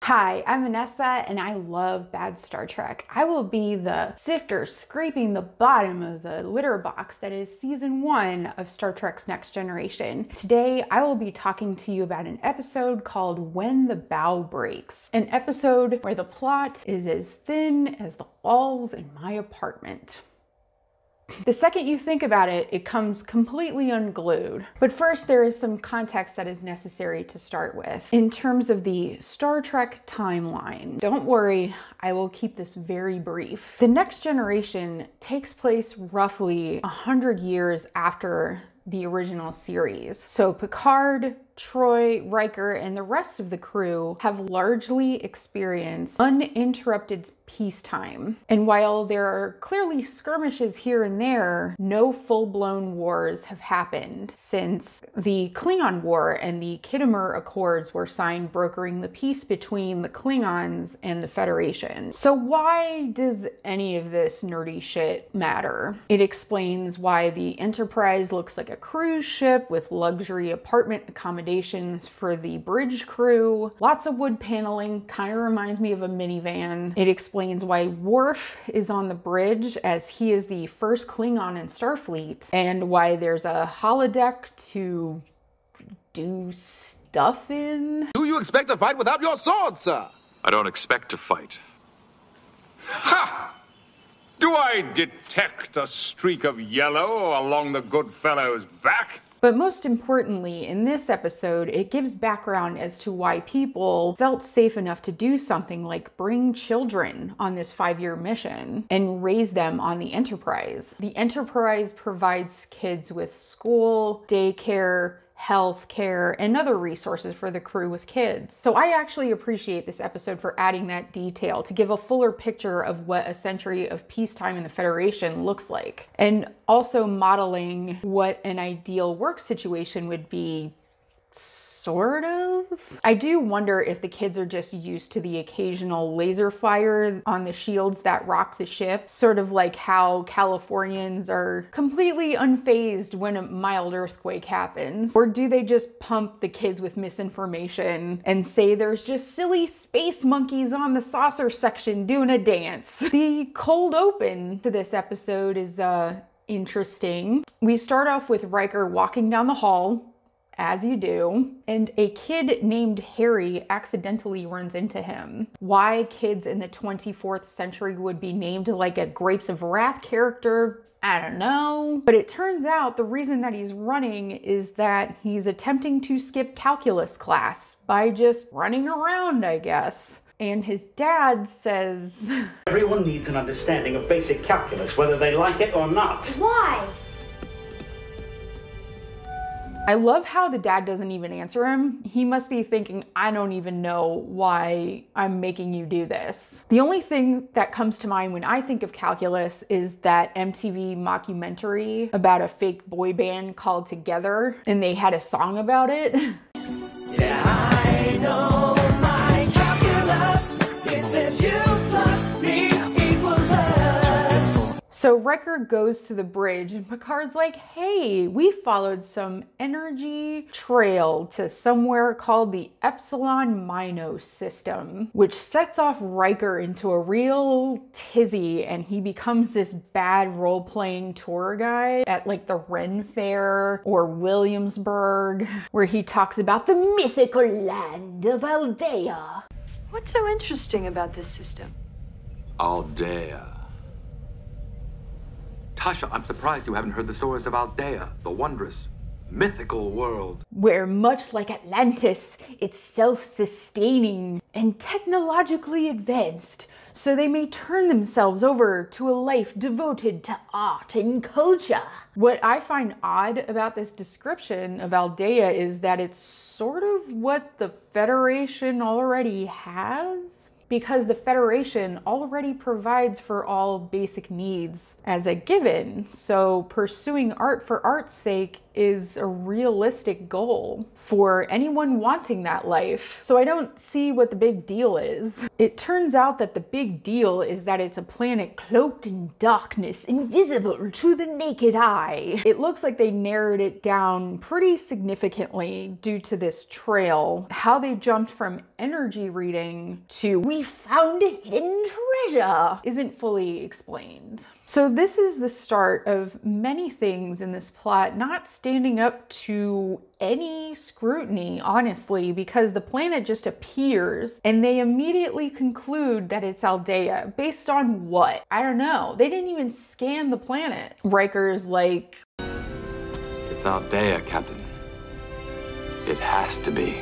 Hi, I'm Vanessa and I love bad Star Trek. I will be the sifter scraping the bottom of the litter box that is season 1 of Star Trek's Next Generation. Today, I will be talking to you about an episode called When the Bough Breaks, an episode where the plot is as thin as the walls in my apartment. The second you think about it, it comes completely unglued. But first, there is some context that is necessary to start with. In terms of the Star Trek timeline, don't worry, I will keep this very brief. The Next Generation takes place roughly 100 years after the original series. So Picard, Troy, Riker, and the rest of the crew have largely experienced uninterrupted peacetime. And while there are clearly skirmishes here and there, no full-blown wars have happened since the Klingon War and the Khitomer Accords were signed, brokering the peace between the Klingons and the Federation. So why does any of this nerdy shit matter? It explains why the Enterprise looks like a cruise ship with luxury apartment accommodations for the bridge crew. Lots of wood paneling, kind of reminds me of a minivan. It explains why Worf is on the bridge, as he is the first Klingon in Starfleet, and why there's a holodeck to do stuff in. Do you expect to fight without your sword, sir? I don't expect to fight. Ha! Do I detect a streak of yellow along the good fellow's back? But most importantly, in this episode, it gives background as to why people felt safe enough to do something like bring children on this 5-year mission and raise them on the Enterprise. The Enterprise provides kids with school, daycare, health care, and other resources for the crew with kids. So I actually appreciate this episode for adding that detail to give a fuller picture of what a century of peacetime in the Federation looks like, and also modeling what an ideal work situation would be, sort of. I do wonder if the kids are just used to the occasional laser fire on the shields that rock the ship, sort of like how Californians are completely unfazed when a mild earthquake happens. Or do they just pump the kids with misinformation and say there's just silly space monkeys on the saucer section doing a dance? The cold open to this episode is interesting. We start off with Riker walking down the hall, as you do, and a kid named Harry accidentally runs into him. Why kids in the 24th century would be named like a Grapes of Wrath character, I don't know. But it turns out the reason that he's running is that he's attempting to skip calculus class by just running around, I guess. And his dad says, everyone needs an understanding of basic calculus, whether they like it or not. Why? I love how the dad doesn't even answer him. He must be thinking, I don't even know why I'm making you do this. The only thing that comes to mind when I think of calculus is that MTV mockumentary about a fake boy band called Together, and they had a song about it. I know my calculus. It says you plus me equals us. So Riker goes to the bridge and Picard's like, hey, we followed some energy trail to somewhere called the Epsilon Mino system, which sets off Riker into a real tizzy, and he becomes this bad role-playing tour guide at like the Ren Fair or Williamsburg, where he talks about the mythical land of Aldea. What's so interesting about this system? Aldea. Tasha, I'm surprised you haven't heard the stories of Aldea, the wondrous, mythical world. Where, much like Atlantis, it's self-sustaining and technologically advanced, so they may turn themselves over to a life devoted to art and culture. What I find odd about this description of Aldea is that it's sort of what the Federation already has, because the Federation already provides for all basic needs as a given. So pursuing art for art's sake is a realistic goal for anyone wanting that life. So I don't see what the big deal is. It turns out that the big deal is that it's a planet cloaked in darkness, invisible to the naked eye. It looks like they narrowed it down pretty significantly due to this trail. How they jumped from energy reading to "we found a hidden treasure" isn't fully explained. So this is the start of many things in this plot not standing up to any scrutiny, honestly, because the planet just appears and they immediately conclude that it's Aldea. Based on what? I don't know. They didn't even scan the planet. Riker's like, It's Aldea, Captain. It has to be.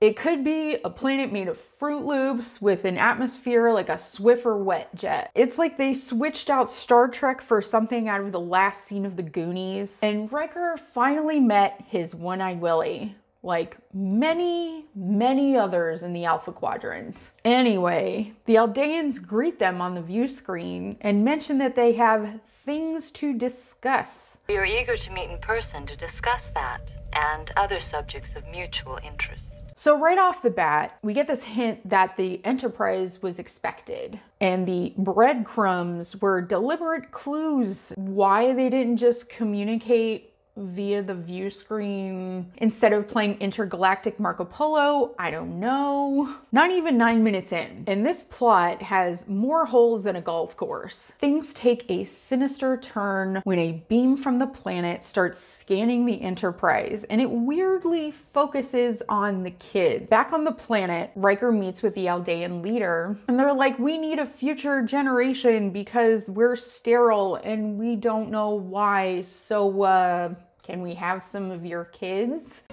it could be a planet made of Fruit Loops with an atmosphere like a Swiffer wet jet. It's like they switched out Star Trek for something out of the last scene of the Goonies. And Riker finally met his one-eyed Willie, like many, many others in the Alpha Quadrant. Anyway, the Aldeans greet them on the view screen and mention that they have things to discuss. We are eager to meet in person to discuss that and other subjects of mutual interest. So right off the bat, we get this hint that the Enterprise was expected, and the breadcrumbs were deliberate clues why they didn't just communicate via the view screen instead of playing intergalactic Marco Polo. I don't know. Not even 9 minutes in. And this plot has more holes than a golf course. Things take a sinister turn when a beam from the planet starts scanning the Enterprise, and it weirdly focuses on the kids. Back on the planet, Riker meets with the Aldean leader, and they're like, we need a future generation because we're sterile and we don't know why, so can we have some of your kids?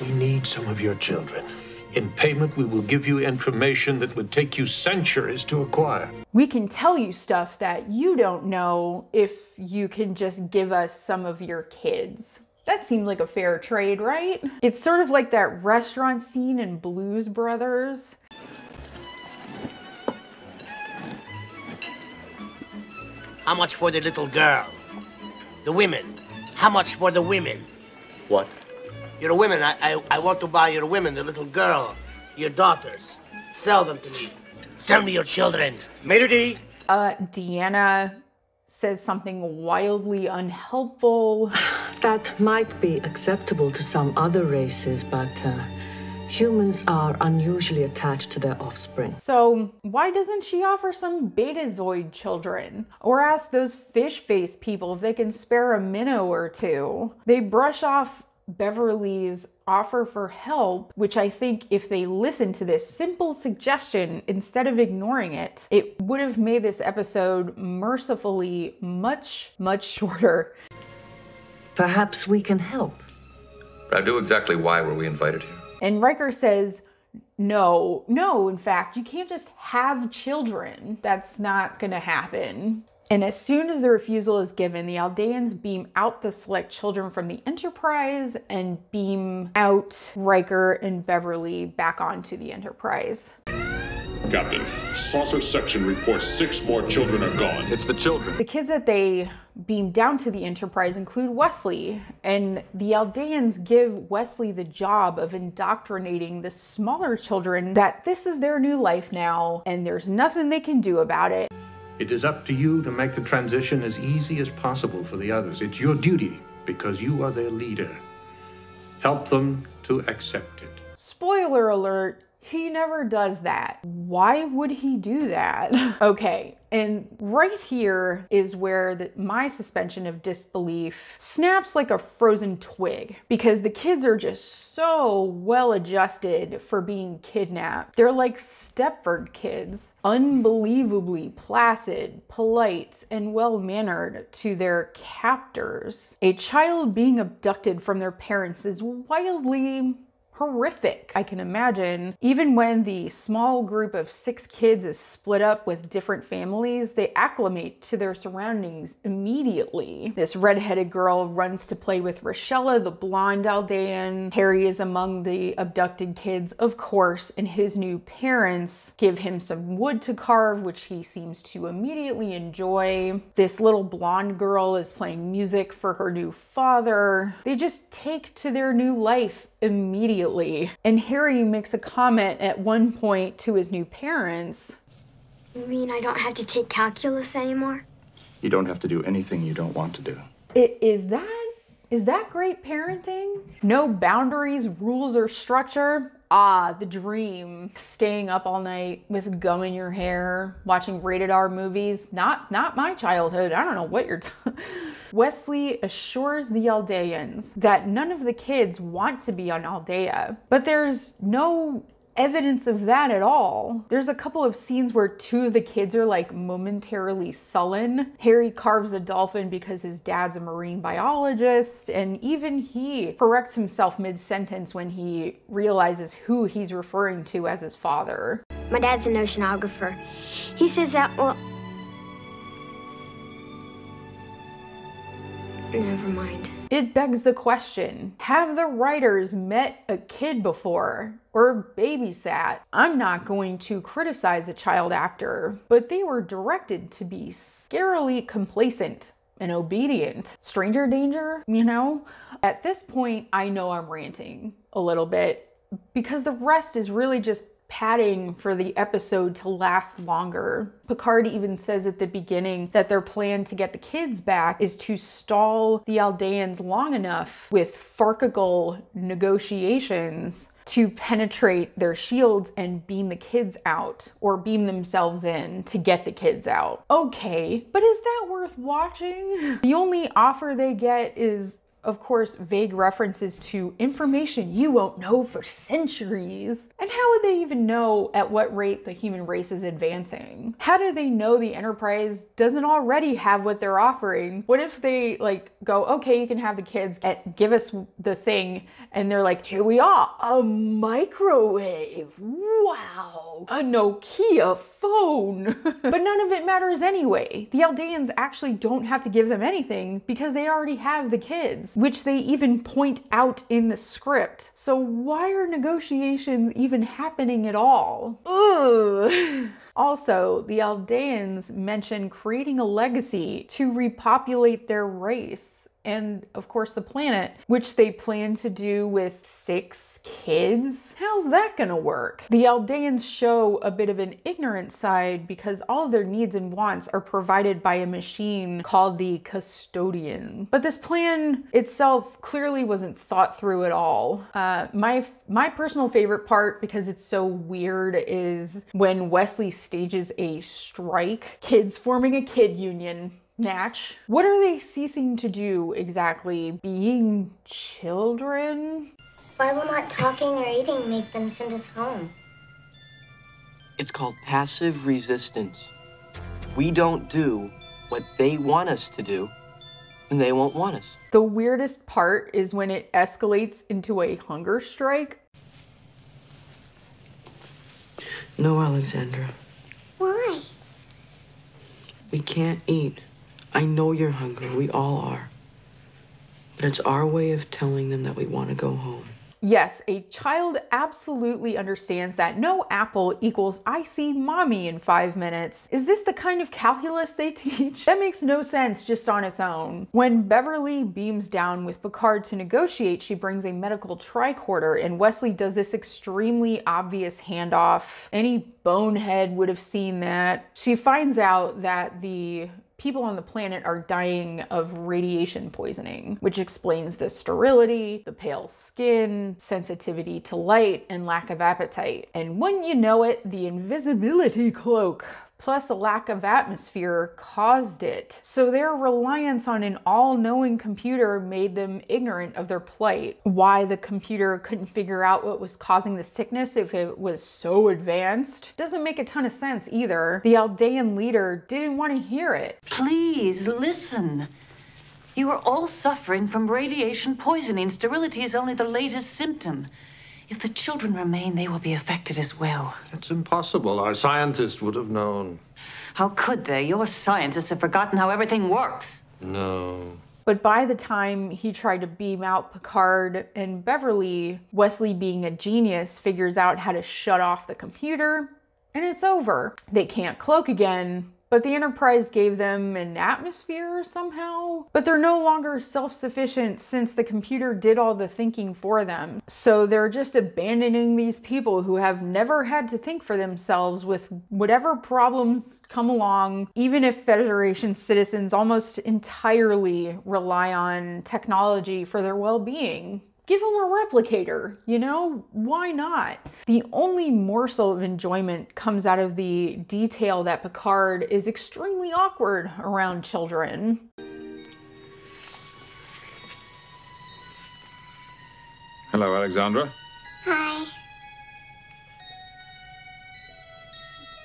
We need some of your children. In payment, we will give you information that would take you centuries to acquire. We can tell you stuff that you don't know if you can just give us some of your kids. That seemed like a fair trade, right? It's sort of like that restaurant scene in Blues Brothers. How much for the little girl? The women. How much for the women? What? Your women. I want to buy your women, the little girl, your daughters. Sell them to me. Sell me your children. Maitre d'. Deanna says something wildly unhelpful. That might be acceptable to some other races, but humans are unusually attached to their offspring. So why doesn't she offer some Betazoid children? Or ask those fish-faced people if they can spare a minnow or two? They brush off Beverly's offer for help, which I think if they listened to this simple suggestion instead of ignoring it, it would have made this episode mercifully much, much shorter. Perhaps we can help. I do exactly why were we invited here? And Riker says, no, in fact, you can't just have children. That's not gonna happen. And as soon as the refusal is given, the Aldeans beam out the select children from the Enterprise and beam out Riker and Beverly back onto the Enterprise. Captain, saucer section reports 6 more children are gone. It's the children. The kids that they beam down to the Enterprise include Wesley, and the Aldeans give Wesley the job of indoctrinating the smaller children that this is their new life now, and there's nothing they can do about it. It is up to you to make the transition as easy as possible for the others. It's your duty because you are their leader. Help them to accept it. Spoiler alert, he never does that. Why would he do that? Okay, and right here is where my suspension of disbelief snaps like a frozen twig, because the kids are just so well adjusted for being kidnapped. They're like Stepford kids, unbelievably placid, polite, and well-mannered to their captors. A child being abducted from their parents is wildly horrific. I can imagine even when the small group of 6 kids is split up with different families, they acclimate to their surroundings immediately. This redheaded girl runs to play with Rochella, the blonde Aldean. Harry is among the abducted kids, of course, and his new parents give him some wood to carve, which he seems to immediately enjoy. This little blonde girl is playing music for her new father. They just take to their new life immediately. And Harry makes a comment at one point to his new parents. You mean I don't have to take calculus anymore? You don't have to do anything you don't want to do. Is that great parenting? No boundaries, rules, or structure? Ah, the dream. Staying up all night with gum in your hair, watching rated R movies. Not my childhood. I don't know what you're Wesley assures the Aldeans that none of the kids want to be on Aldea, but there's no evidence of that at all. There's a couple of scenes where 2 of the kids are like momentarily sullen. Harry carves a dolphin because his dad's a marine biologist, and even he corrects himself mid-sentence when he realizes who he's referring to as his father. My dad's an oceanographer. He says that, well... Never mind. It begs the question, have the writers met a kid before or babysat? I'm not going to criticize a child actor, but they were directed to be scarily complacent and obedient. Stranger danger, you know? At this point, I know I'm ranting a little bit because the rest is really just padding for the episode to last longer. Picard even says at the beginning that their plan to get the kids back is to stall the Aldeans long enough with farcical negotiations to penetrate their shields and beam the kids out, or beam themselves in to get the kids out. Okay, but is that worth watching? The only offer they get is, of course, vague references to information you won't know for centuries. And how would they even know at what rate the human race is advancing? How do they know the Enterprise doesn't already have what they're offering? What if they like go, okay, you can have the kids, give us the thing, and they're like, here we are, a microwave, wow, a Nokia phone. But none of it matters anyway. The Aldeans actually don't have to give them anything because they already have the kids, which they even point out in the script. So why are negotiations even happening at all? Ugh. Also, the Aldeans mention creating a legacy to repopulate their race and, of course, the planet, which they plan to do with 6 kids. How's that gonna work? The Aldeans show a bit of an ignorant side because all of their needs and wants are provided by a machine called the Custodian. But this plan itself clearly wasn't thought through at all. My personal favorite part, because it's so weird, is when Wesley stages a strike. Kids forming a kid union. Natch. What are they ceasing to do exactly? Being children? Why will not talking or eating make them send us home? It's called passive resistance. We don't do what they want us to do, and they won't want us. The weirdest part is when it escalates into a hunger strike. No, Alexandra. Why? We can't eat. I know you're hungry. We all are. But it's our way of telling them that we want to go home. Yes, a child absolutely understands that no apple equals I see mommy in 5 minutes. Is this the kind of calculus they teach? That makes no sense just on its own. When Beverly beams down with Picard to negotiate, she brings a medical tricorder, and Wesley does this extremely obvious handoff. Any bonehead would have seen that. She finds out that the people on the planet are dying of radiation poisoning, which explains the sterility, the pale skin, sensitivity to light, and lack of appetite. And wouldn't you know it, the invisibility cloak plus a lack of atmosphere caused it. So their reliance on an all-knowing computer made them ignorant of their plight. Why the computer couldn't figure out what was causing the sickness if it was so advanced doesn't make a ton of sense either. The Aldean leader didn't want to hear it. Please listen. You are all suffering from radiation poisoning. Sterility is only the latest symptom. If the children remain, they will be affected as well. That's impossible. Our scientists would have known. How could they? Your scientists have forgotten how everything works. No. But by the time he tried to beam out Picard and Beverly, Wesley, being a genius, figures out how to shut off the computer, and it's over. They can't cloak again, but the Enterprise gave them an atmosphere somehow. But they're no longer self-sufficient since the computer did all the thinking for them. So they're just abandoning these people who have never had to think for themselves with whatever problems come along, even if Federation citizens almost entirely rely on technology for their well-being. Give them a replicator, you know? Why not? The only morsel of enjoyment comes out of the detail that Picard is extremely awkward around children. Hello, Alexandra. Hi.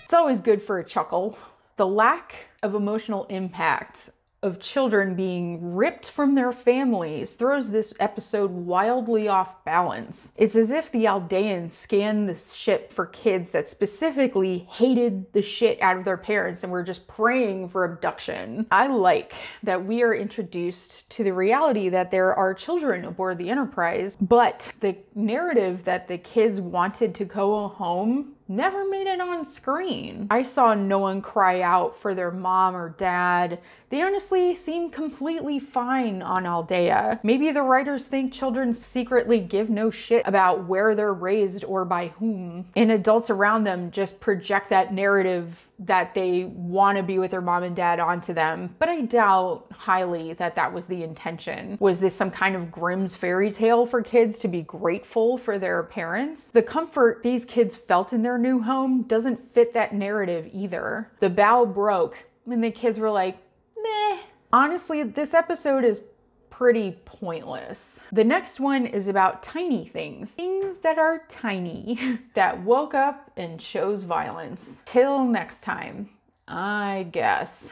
It's always good for a chuckle. The lack of emotional impact of children being ripped from their families throws this episode wildly off balance. It's as if the Aldeans scanned the ship for kids that specifically hated the shit out of their parents and were just praying for abduction. I like that we are introduced to the reality that there are children aboard the Enterprise, but the narrative that the kids wanted to go home never made it on screen. I saw no one cry out for their mom or dad. They honestly seem completely fine on Aldea. Maybe the writers think children secretly give no shit about where they're raised or by whom, and adults around them just project that narrative that they want to be with their mom and dad onto them. But I doubt highly that that was the intention. Was this some kind of Grimm's fairy tale for kids to be grateful for their parents? The comfort these kids felt in their new home doesn't fit that narrative either. The bow broke and the kids were like, meh. Honestly, this episode is pretty pointless. The next one is about tiny things. Things that are tiny that woke up and chose violence. Till next time, I guess.